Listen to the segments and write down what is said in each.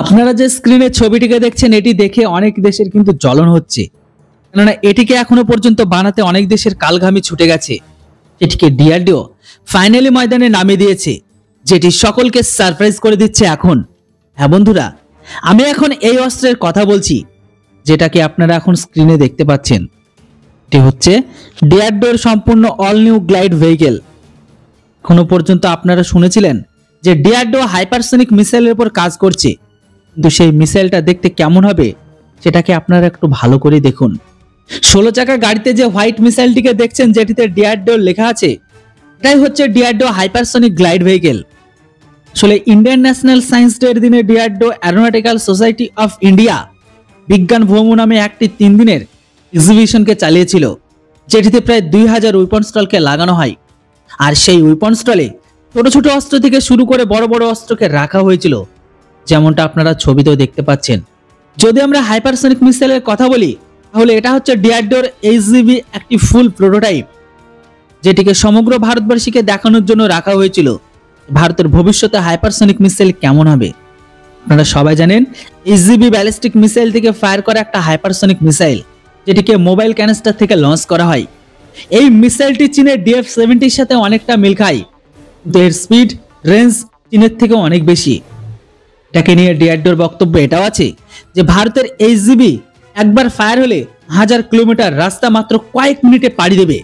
আপনারা যে স্ক্রিনে ছবিটিকে দেখছেন এটি দেখে অনেক দেশের কিন্তু জ্বলন হচ্ছে, কেননা এটিকে এখনো পর্যন্ত বানাতে অনেক দেশের কালঘামি ছুটে গেছে। এটিকে ডিআরডিও ফাইনালি ময়দানে নামিয়ে দিয়েছে, যেটি সকলকে সারপ্রাইজ করে দিচ্ছে এখন। হ্যাঁ বন্ধুরা, আমি এখন এই অস্ত্রের কথা বলছি যেটাকে আপনারা এখন স্ক্রিনে দেখতে পাচ্ছেন। এটি হচ্ছে ডিআরডিওর সম্পূর্ণ অল নিউ গ্লাইড ভেহিকেল। এখনো পর্যন্ত আপনারা শুনেছিলেন যে ডিআরডিও হাইপারসনিক মিসাইলের উপর কাজ করছে, কিন্তু সেই মিসাইলটা দেখতে কেমন হবে সেটাকে আপনারা একটু ভালো করে দেখুন। 16 চাকা গাড়িতে যে হোয়াইট মিসাইলটিকে দেখছেন যেটিতে ডিআরডিও লেখা আছে, এটাই হচ্ছে ডিআরডিও হাইপারসনিক গ্লাইড ভেহিকেল। আসলে ইন্ডিয়ান ন্যাশনাল সায়েন্স ডে এর দিনে DRDO aeronautical society of India বিজ্ঞান ভ্রমণ নামে একটি 3 দিনের এক্সিবিশনকে চালিয়েছিল, যেটিতে প্রায় 2000 উইপন স্টলকে লাগানো হয়। আর সেই উইপন স্টলে ছোট ছোট অস্ত্র থেকে শুরু করে বড় বড় অস্ত্রকে রাখা হয়েছিল, যেমনটা আপনারা ছবিতেও দেখতে পাচ্ছেন। যদি আমরা হাইপারসনিক মিসাইলের কথা বলি, তাহলে এটা হচ্ছে ডিআরডিওর এইচজিবি একটি ফুল প্রোটোটাইপ, যেটিকে সমগ্র ভারতবাসীকে দেখানোর জন্য রাখা হয়েছিল ভারতের ভবিষ্যতে হাইপারসনিক মিসাইল কেমন হবে। আপনারা সবাই জানেন এইচজিবি ব্যালিস্টিক মিসাইল থেকে ফায়ার করা একটা হাইপারসনিক মিসাইল, যেটিকে মোবাইল ক্যানিস্টার থেকে লঞ্চ করা হয়। এই মিসাইলটি চীনের DF-70 সাথে অনেকটা মিল খায়, কিন্তু এর স্পিড রেঞ্জ চীনের থেকে অনেক বেশি। এটাকে নিয়ে ডিআরডিওর বক্তব্য এটাও আছে যে ভারতের এইচজিবি একবার ফায়ার হলে 1000 কিলোমিটার রাস্তা মাত্র কয়েক মিনিটে পাড়ি দেবে।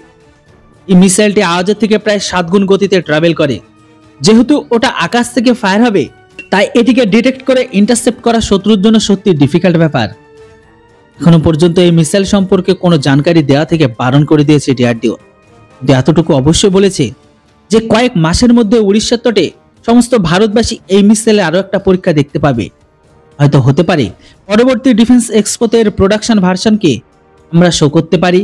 এই মিসাইলটি আওয়াজের থেকে প্রায় 7 গুণ গতিতে ট্রাভেল করে। যেহেতু ওটা আকাশ থেকে ফায়ার হবে, তাই এটিকে ডিটেক্ট করে ইন্টারসেপ্ট করা শত্রুর জন্য সত্যি ডিফিকাল্ট ব্যাপার। এখনো পর্যন্ত এই মিসাইল সম্পর্কে কোনো জানকারি দেওয়া থেকে বারণ করে দিয়েছে ডিআরডিও। এতটুকু অবশ্যই বলেছে যে কয়েক মাসের মধ্যে উড়িষ্যার তটে সমস্ত ভারতবাসী এই মিসাইলের আরো একটা পরীক্ষা দেখতে পাবে। হয়তো হতে পারে পরবর্তী ডিফেন্স এক্সপোতে এর প্রোডাকশন ভার্সনকে আমরা শো করতে পারি।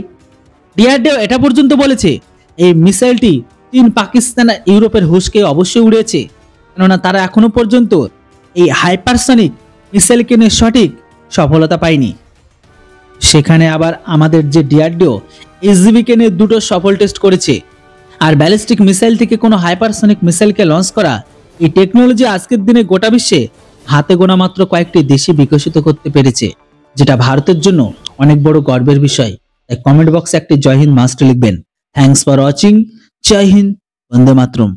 ডিআরডিও এটা পর্যন্ত বলেছে এই মিসাইলটি চীন, পাকিস্তান আর ইউরোপের হুঁশকে অবশ্যই উড়িয়েছে, কেননা তারা এখনো পর্যন্ত এই হাইপারসনিক মিসাইলকে নিয়ে সঠিক সফলতা পায়নি। সেখানে আবার আমাদের যে ডিআরডিও এইচজিবিকে নিয়ে 2টো সফল টেস্ট করেছে। আর ব্যালিস্টিক মিসাইল থেকে কোনো হাইপারসনিক মিসাইলকে লঞ্চ করা এই টেকনোলজি আজকের দিনে গোটা বিশ্বে হাতে গোনা মাত্র কয়েকটি দেশই বিকশিত করতে পেরেছে, যেটা ভারতের জন্য অনেক বড় গর্বের বিষয়। তাই কমেন্ট বক্সে একটি জয় হিন্দ মাস্ট লিখবেন। Thanks for watching. জয় হিন্দ, বন্দে মাতরম।